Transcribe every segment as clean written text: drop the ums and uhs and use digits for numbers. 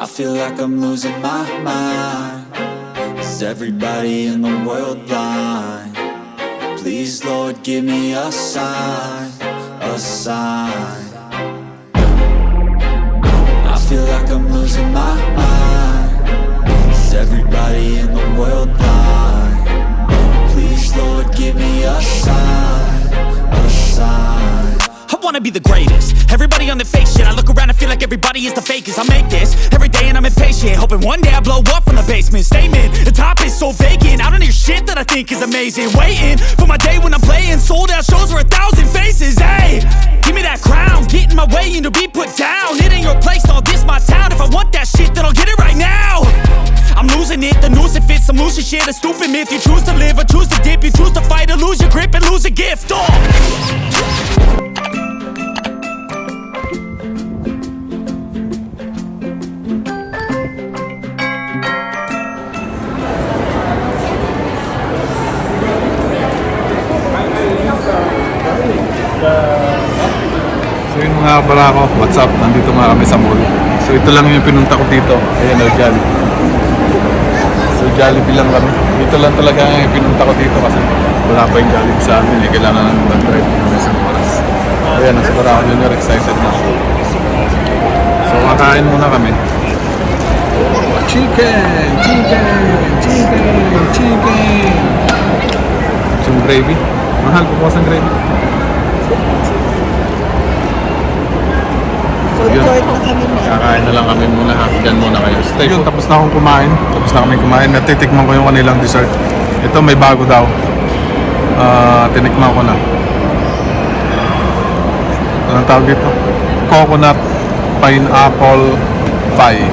I feel like I'm losing my mind. Is everybody in the world blind? Please, Lord, give me a sign, a sign. I feel like I'm losing my mind. Is everybody in the world blind? Please, Lord, give me a sign, a sign. I wanna be the greatest. Everybody on the fake shit. I look around and feel like everybody is the fakest. I make this every day and I'm impatient, hoping one day I blow up from the basement. Statement, the top is so vacant. I don't hear shit that I think is amazing. Waiting for my day when I'm playing sold out shows for 1,000 faces. Hey, give me that crown, get in my way and to be put down. It ain't your place, all this my town. If I want that shit, then I'll get it right now. I'm losing it, the noose it fits. I'm losing shit, a stupid myth. You choose to live or choose to dip. You choose to fight or lose your grip and lose a gift. So yun mga pala ako, what's up? Nandito nga kami sa mall. So ito lang yung pinunta ko dito. Ayan o, Jollibee. So Jollibee lang kami. Dito lang talaga yung pinunta ko dito kasi wala pa yung Jollibee sa amin. Kailangan lang mag-drive ng isang oras. Ayan, nasa para ako junior, excited na. So kakain muna kami. Chicken! Chicken! Chicken! Chicken! Yung gravy. Mahal po po sa gravy. Yun. Kakain na lang kami muna ha. Diyan muna kayo. Stay yun, tapos na akong kumain. Tapos na kami kumain. Natitikman ko yung kanilang dessert. Ito may bago daw. Tinikman ko na. Anong tawag dito? Coconut pineapple pie.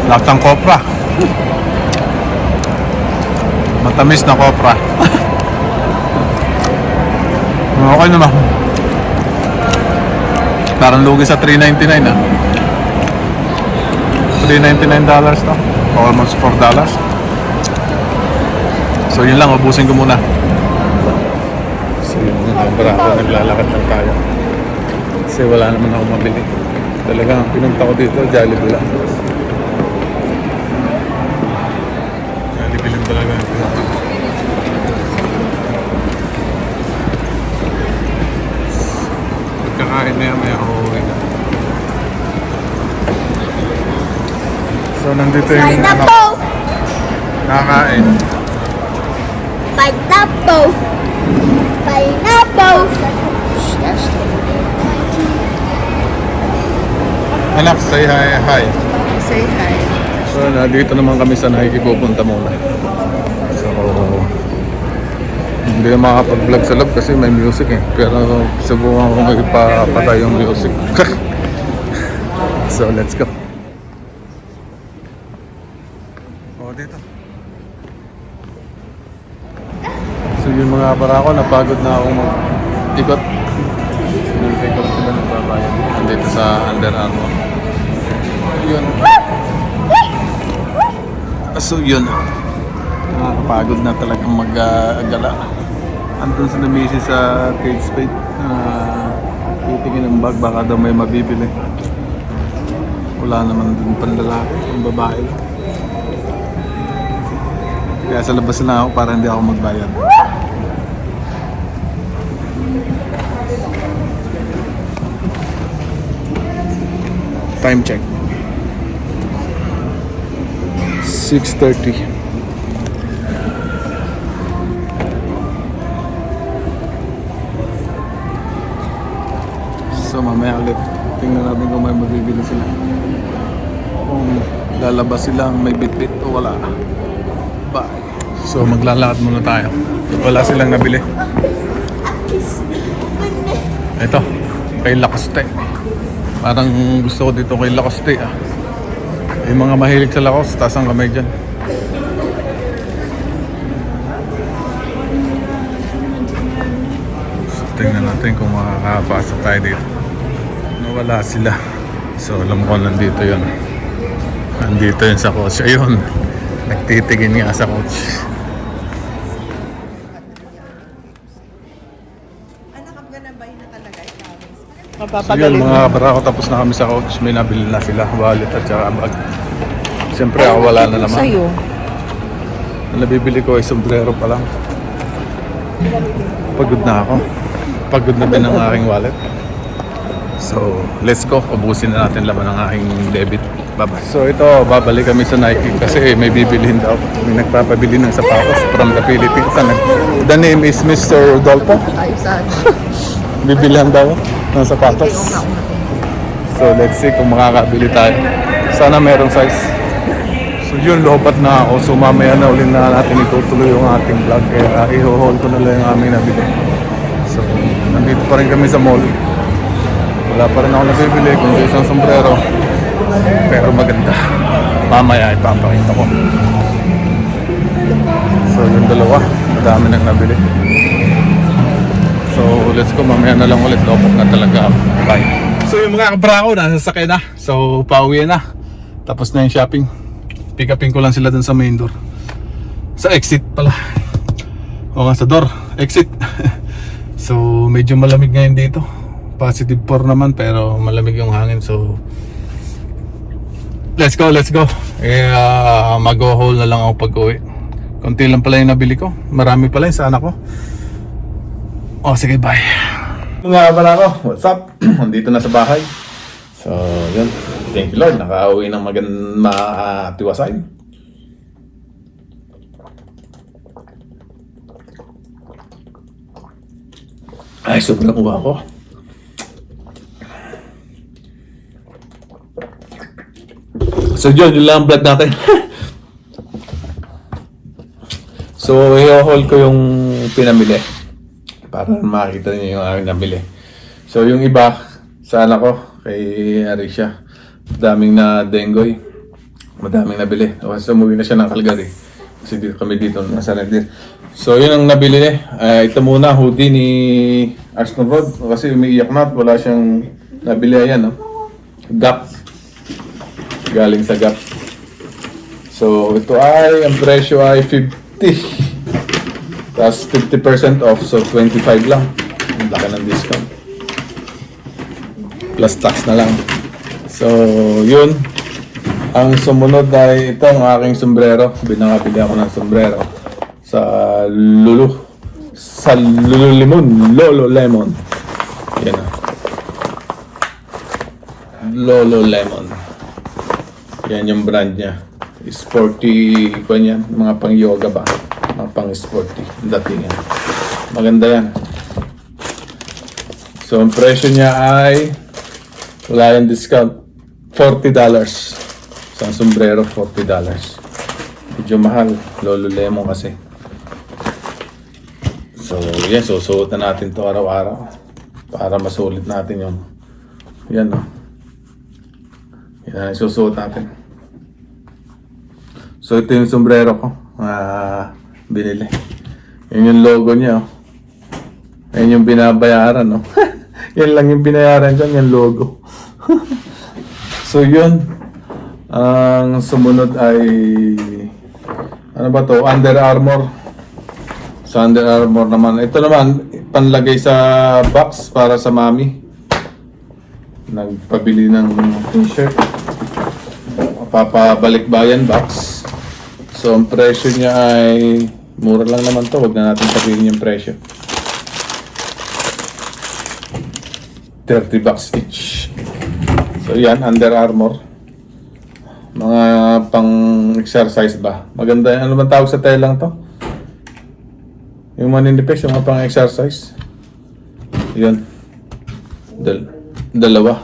Lasang kopra. Matamis na kopra. Okay naman. Parang lugi sa $3.99 ah. $3.99 to. Almost $4. So yun lang, ubusin ko muna. So yun, bravo, naglalakad lang tayo. Kasi wala naman ako mabili. Talagang pinunta ko dito, Jollibee lang. Jollibee lang talaga. Kakain na yan, may uuwi na. So, nandito yung Pineapple! nakakain. Pineapple! Pineapple! Anak, say hi, hi. Say hi. So, nandito naman kami sa Nike, pupunta muna. So, hindi na makapag-vlog sa loob kasi may music eh. Pero subukan ko magpapatay yung music. So, let's go. O, dito. So, yun mga para ako, napagod na akong mag-ikot. So, nag-ikot sila nagbabayan. Nandito sa Under Armour. Yun. So, yun. Nakakapagod na talagang mag-agala. Andun sa namisi sa Kate Spade. Titingin ng bag, baka daw may mabibili. Wala naman dun panlalaki, ang babae. Kaya sa labas na ako para hindi ako magbayad. Time check. 6:30. So mamaya ulit tingnan natin kung may mabibili sila, kung lalabas silang may bitbit o wala. Bye. So maglalakad muna tayo. Wala silang nabili. Ito kay Lacoste. Parang gusto ko dito kay Lacoste ah. Yung mga mahilig sa Lacoste, taas ang kamay dyan. So tingnan natin kung makakapasok tayo dito. Wala sila. So alam ko nandito yun. Nandito yun sa coach. Ayun. Nagtitigin nga sa coach. Anak, I'm gonna buy na talaga, I promise. So yun mga kabarako, tapos na kami sa couch. May nabili na sila, wallet at saka bag. Siyempre ako wala na naman. Sa'yo. Ang nabibili ko ay sombrero pa lang. Pagod na ako. Pagod na din ang aking wallet. So, let's go. Ubusin na natin laman ng aking debit. Bye-bye. So ito, babalik kami sa Nike kasi may bibilihin daw. May nagpapabili ng sapatos from the Philippines. The name is Mr. Rodolfo. Ayusan. Bibilihan daw ng sapatos. So let's see kung makakabili tayo. Sana merong size. So yun, lobat na ako. So mamaya na ulit na natin itutuloy yung ating vlog. Kaya i-hold ko na lang yung aming nabili. So nandito pa rin kami sa mall. Wala pa rin ako nabibili kundi isang sombrero. Pero maganda. Mamaya ipapakita ko. So yung dalawa, madami nang nabili. So let's go, mamaya na lang ulit. Lobat na talaga ako. Bye. So yung mga kabrako, nasasakay na. So pauwi na. Tapos na yung shopping. Pick upin ko lang sila dun sa main door. Sa exit pala. O nga sa door, exit. So medyo malamig ngayon dito. Positive 4 naman pero malamig yung hangin. So let's go. Mag-haul na lang ako pag-uwi. Konti lang pala yung nabili ko. Marami pala yung sa anak ko. Oh, sige, bye. Mga pala ko, what's up? Nandito na sa bahay. So, yun. Thank you Lord. Nakauwi ng matiwasay. Ay, sobrang uwa ko. So yun lang ang vlog natin. So i-haul ko yung pinamili para makita niyo yung aking nabili. So yung iba sa anak ko kay Arisha, daming na dengoy, madaming nabili. So umuwi na siya ng Calgary kasi dito kami dito nasa Red Deer. So yun ang nabili niya. Ito muna hoodie ni Aston Rod kasi umiiyak na at wala siyang nabili. Ayan, no? Gap. Galing sa Gap. So ito ay, ang presyo ay 50. Tapos 50% off, so 25 lang. Ang laki ng discount. Plus tax na lang. So yun. Ang sumunod ay itong aking sombrero. Binakabili ako ng sombrero sa Lululemon. Lululemon. Yan na. Lululemon. Yan yung brand niya. Sporty ko yan. Mga pang yoga ba? Mga pang sporty. Dating yan. Maganda yan. So ang presyo niya ay wala yung discount. $40. Isang sombrero, $40. Medyo mahal. Lululemon kasi. So yan. Susuot na natin to araw-araw. Para masulit natin yung yan, no? Yan ang susuot natin. So ito yung sombrero ko, binili. Yan yung logo niya, oh. Yan yung binabayaran, no? Yan lang yung binayaran dyan, yung logo. So yun, ang sumunod ay, ano ba to? Under Armour. Sa Under Armour naman. Ito naman, panlagay sa box para sa mami. Nagpabili ng t-shirt. Papabalik bayan box. So ang presyo niya ay mura lang naman to. Huwag na natin sabihin yung presyo. $30 each. So yan, Under Armour. Mga pang exercise ba? Maganda yan. Ano bang tawag sa telang to? Yung maninipis, yung mga pang exercise. Yun. Dalawa.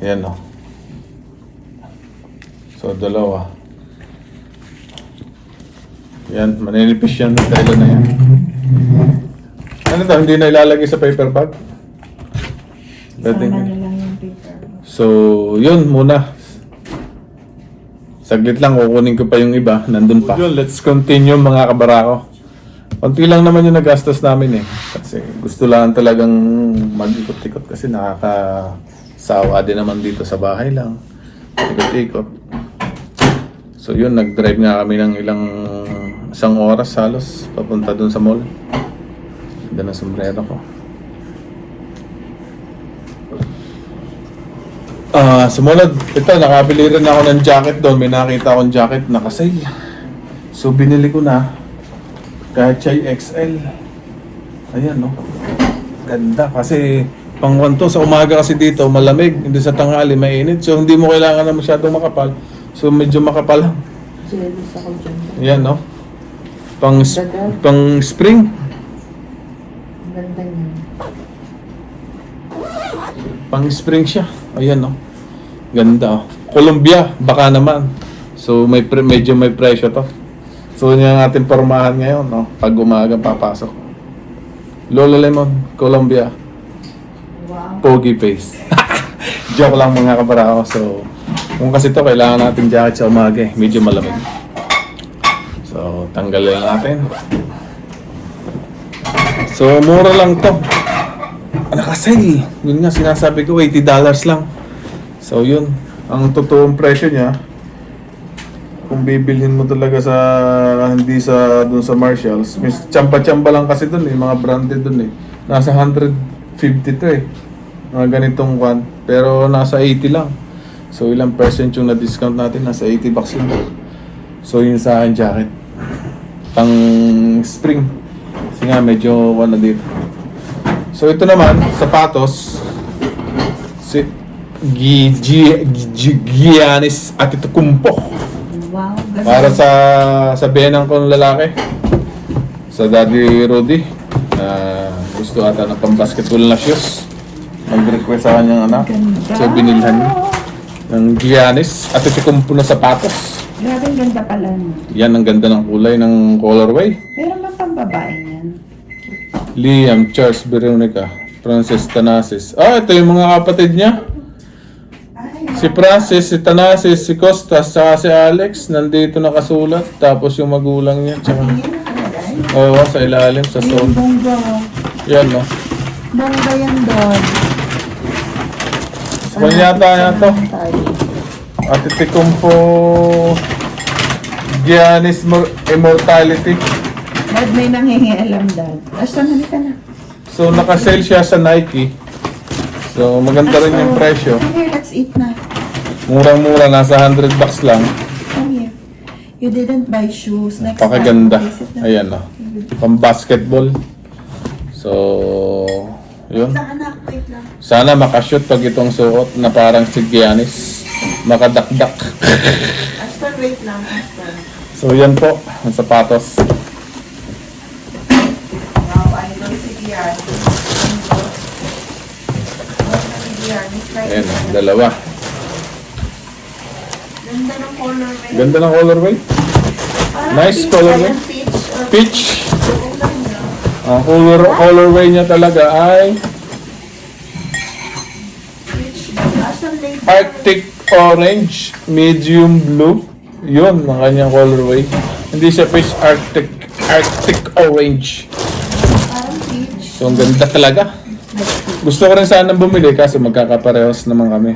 Ayan, o. So dalawa. Yan, maninipis yan. Telo na yan. Ano to? Hindi na ilalagay sa paper bag? So, yun muna. Saglit lang, kukunin ko pa yung iba. Nandun pa. Yun, let's continue mga kabarako. Konti lang naman yung nagastos namin eh. Kasi gusto lang talagang mag-ikot-ikot kasi nakakasawa din naman dito sa bahay lang. Ikot-ikot. So yun, nag-drive nga kami ng isang oras halos papunta dun sa mall. Ganda na sombrero ko. Sumunod, ito, nakabili rin ako ng jacket doon. May nakita akong jacket na sale. So, binili ko na. Kahit siya XL. Ayan, no? Ganda. Kasi, pangwanto, sa umaga kasi dito, malamig. Hindi sa tanghali, mainit. So, hindi mo kailangan na masyadong makapal. So, medyo makapal lang. Jealous ako dyan. Ayan, no? Pang spring. Ang ganda niya. Pang spring siya. Ayan, no? Ganda, oh. Columbia, baka naman. So, medyo may presyo to. So, yun yung ating pormahan ngayon, no? Pag umaga papasok. Lolo Lemon, Columbia. Wow. Pogi face. Joke lang mga kabarako. So, kung kasi to kailangan natin jacket sa umaga eh. Medyo malamig. So, tanggalin natin. So, mura lang to. Naka-sale. Yun nga, sinasabi ko, $80 lang. So, yun. Ang totoong presyo niya, kung bibilhin mo talaga sa, hindi sa, dun sa Marshalls, tsampa-tsampa lang kasi dun eh, mga branded dun eh. Nasa 150 to eh. Mga ganitong kwan. Pero nasa 80 lang. So, ilang percent yung na-discount natin? Nasa $80 lang. So, yun sa akin jacket. Pang spring. Kasi nga, medyo na dito. So, ito naman, sapatos. Si Giannis Antetokounmpo. Wow, ganda. Para sa benang kong lalaki. Sa Daddy Rudy. Gusto ata ng pang-basketball na shoes. Mag-request sa kanyang anak. Ganda. So, binilhan niya ng Giannis Antetokounmpo na sapatos. Grabe, ang ganda pala. No? Yan, ang ganda ng kulay ng colorway. Pero man pang babae yan. Liam, Charles, Veronica, Francis, Tanasis. Ito yung mga kapatid niya. Ay, Si Francis, si Tanasis, si Costas, saka si Alex. Nandito nakasulat. Tapos yung magulang niya. Tsaka, yun ang kalagay. oo, sa ilalim, sa Yung stone. bongga. Yan, no? Bongga yan doon. Kung yata yan to. Antetokounmpo Giannis Immortality. Dad, may nanghihialam, Dad. Ashton, halika na. So, nakasale siya sa Nike. So, maganda rin yung presyo. Come here, let's eat na. Murang-mura, nasa $100 lang. Come here. You didn't buy shoes. Next Pakaganda. time, visit na. Ayan, no? Pang basketball. So, yun. Wait lang, anak. Wait lang. Sana makashoot pag itong suot na parang si Giannis. Makadakdak. Ashton, wait lang. Ashton. So, yan po. Ang sapatos. Wow, idol si Giannis. Ayan, dalawa. Ganda ng colorway. Ganda ng colorway. Parang Nice peach, colorway. ayan, peach. or- Peach. Ganda niya. Ang colorway niya talaga ay Peach. Ashton, later. Arctic Orange, Medium Blue. Yun, ang kanyang colorway. Hindi siya peach, Arctic Orange. Parang peach. So, ang ganda talaga. Gusto ko rin sanang bumili kasi magkakaparehos naman kami.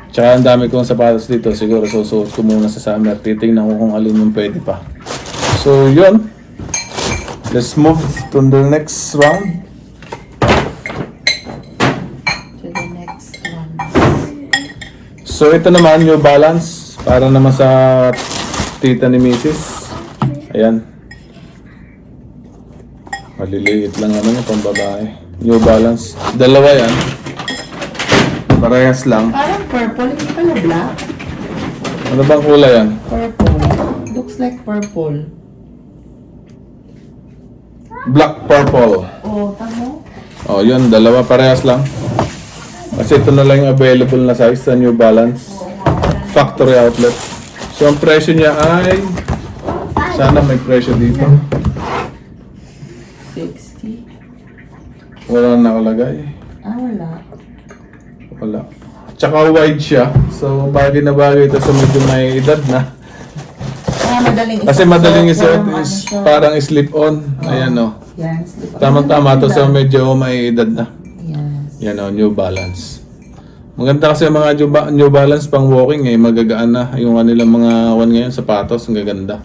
Tsaka ang dami kong sapatos dito. Siguro susuot ko muna sa summer. Titingnan ko kung alin yung pwede pa. So, yun. Let's move to the next round. To the next one. So, ito naman New Balance. Para naman sa tita ni Mrs. Ayan. Maliliit lang naman yung pambabae. New Balance. Dalawa yan. Parehas lang. Parang purple. Hindi pala black. Ano bang kulay yan? Purple. Looks like purple. Black purple. Oh, tamo. Oh, yun. Dalawa parehas lang. Kasi ito na lang yung available na size sa New Balance. Factory outlet. So, ang presyo niya ay... Sana may presyo dito. 60. Wala nakalagay. Wala. Wala. Tsaka wide siya. So, bagay na bagay ito sa medyo may edad na. Madaling isuot. Kasi madaling isuot Parang is siya. parang slip-on. Ayan, no. Yan, slip on. Tama-tama to sa medyo may edad na. Yes. Yan, no. New Balance. Maganda kasi ang mga New Balance pang walking eh. Magagaan na. Yung kanilang mga ngayon, sapatos. Ang gaganda.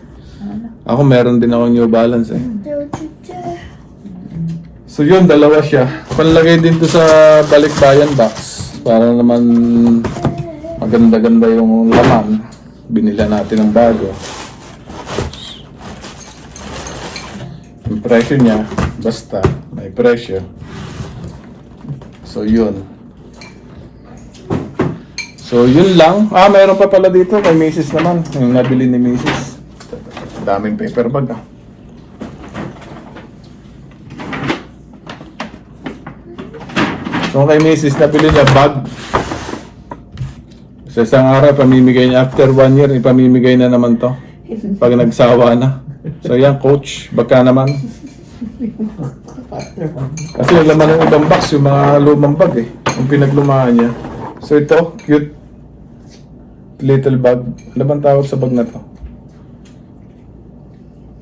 Ako meron din ako New Balance eh. So yun, dalawa siya. Panlagay din to sa balikbayan box. para naman maganda-ganda yung laman. Binila natin ng bago. Yung presyo niya, basta may presyo. So yun. So yun lang. Mayroon pa pala dito kay Mrs. naman. Yung nabili ni Mrs. Daming paper bag ah. So kay Mrs. nabili niya bag. Sa isang araw, pamimigay niya. After 1 year, ipamimigay na naman to. Pag nagsawa na. So yan, coach. Baka naman. Kasi yung laman ng ibang box, yung mga lumang bag eh. Yung pinaglumaan niya. So ito, cute little bag. Ano bang tawag sa bag na to?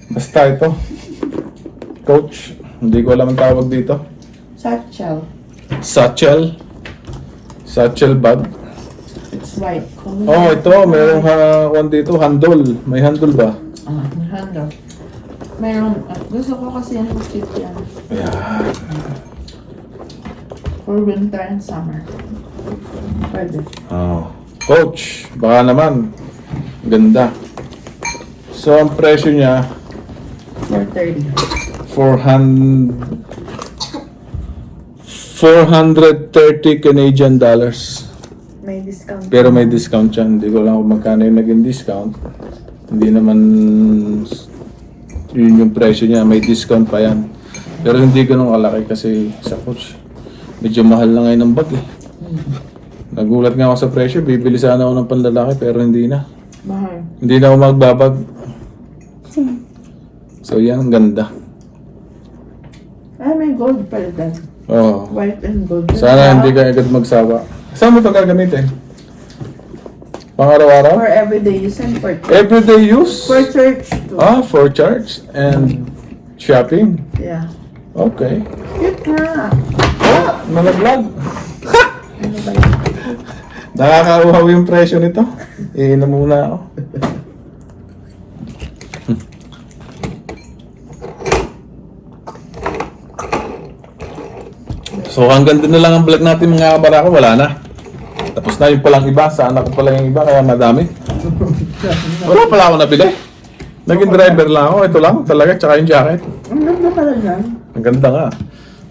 Basta ito. Coach. Hindi ko alam ang tawag dito. Satchel. Satchel. Satchel bag. It's white. Oh, ito. Mayroong one dito. Handle. May handle ba? May handle. Meron. Gusto ko kasi yung cute yan. Ayan. For winter and summer. Pwede. Oh. Coach, baka naman. Ganda. So, ang presyo niya, 430. 430 Canadian dollars. May discount. Pero may discount yan. Hindi ko lang kung magkano yung naging discount. Hindi naman yun yung presyo niya. May discount pa yan. Pero hindi ganun kalaki kasi sa Coach. Medyo mahal na ngayon ng bag eh. Nagulat nga ako sa presyo. Bibili sana ako ng panlalaki pero hindi na. Mahal. Hindi na ako magbabag. So yan, ang ganda. May gold pala dyan. Oh. White and gold. Sana hindi ka agad magsawa. Saan mo ito gagamitin? Pang-araw-araw? For everyday use and for Everyday use? for church too. For charge and shopping. Yeah. Okay. Cute nga. Malaglag. Ano ba yun? Nakakauhaw yung presyo nito. Iinom muna ako. So hanggang doon na lang ang vlog natin mga kabarako. Wala na. Tapos na yung palang iba. Sa anak ko pala yung iba kaya madami. Wala pala ako nabili. Naging driver lang ako. Ito lang talaga. Tsaka yung jacket. Ang ganda pala dyan. Ang ganda nga.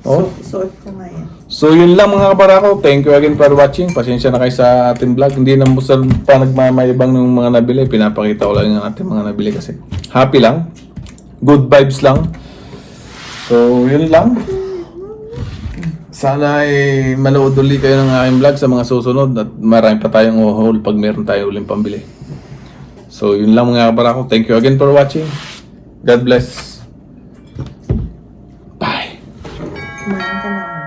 Oh. Suot ko nga yan. So yun lang mga kabarako. Thank you again for watching. Pasensya na kayo sa ating vlog. Hindi na mo pa nagmamayabang ng mga nabili. Pinapakita ko lang yung ating mga nabili kasi happy lang. Good vibes lang. So yun lang. Sana ay manood ulit kayo ng aking vlog sa mga susunod at marami pa tayong haul pag meron tayong uling pambili. So yun lang mga kabarako. Thank you again for watching. God bless. Bye. Kumain ka na.